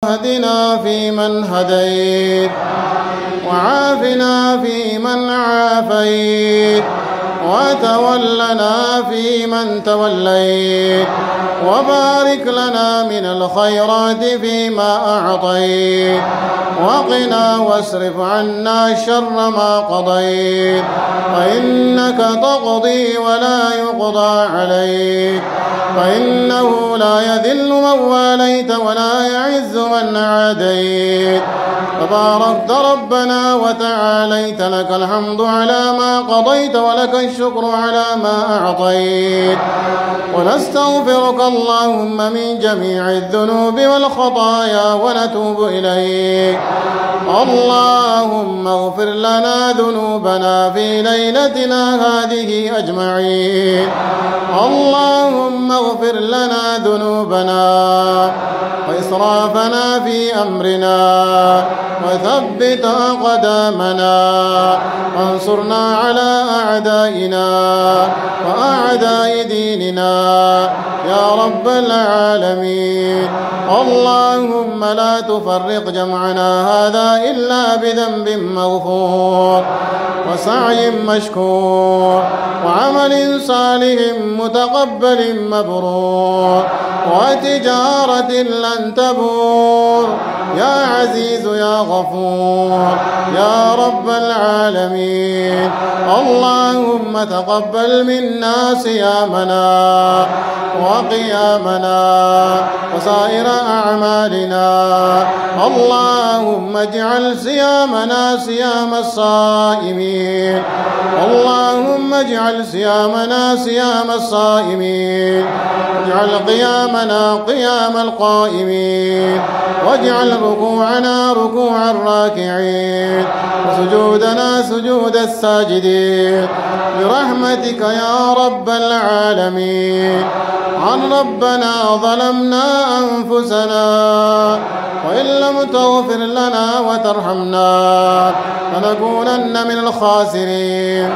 اهدنا فيمن هديت وعافنا فيمن عافيت وتولنا فيمن توليت وبارك لنا من الخيرات فيما أعطيت وقنا واصرف عنا شر ما قضيت فإنك تقضي ولا يقضى عليك فإنه لا يذل من واليت ولا يعز من عاديت تباركت ربنا وتعاليت لك الحمد على ما قضيت ولك الشكر على ما أعطيت ونستغفرك اللهم من جميع الذنوب والخطايا ونتوب إليك اللهم اغفر لنا ذنوبنا في ليلتنا هذه أجمعين اللهم اغفر لنا ذنوبنا وإسرافنا في أمرنا وثبت أقدامنا وانصرنا على أعدائنا وأعداء ديننا يا رب العالمين اللهم لا تفرق جمعنا هذا إلا بذنب مغفور وسعي مشكور وعمل صالح متقبل مبرور وتجارة لن تبور يا عزيز يا غفور يا رب العالمين اللهم تقبل منا صيامنا وقيامنا وسائر أعمالنا اللهم اجعل صيامنا صيام الصائمين اللهم اجعل صيامنا صيام الصائمين واجعل قيامنا قيام القائمين واجعل ركوعنا ركوع الراكعين وسجودنا سجود الساجدين برحمتك يا رب العالمين عن ربنا ظلمنا أنفسنا وإن لم تغفر لنا وترحمنا لنكونن من الخاسرين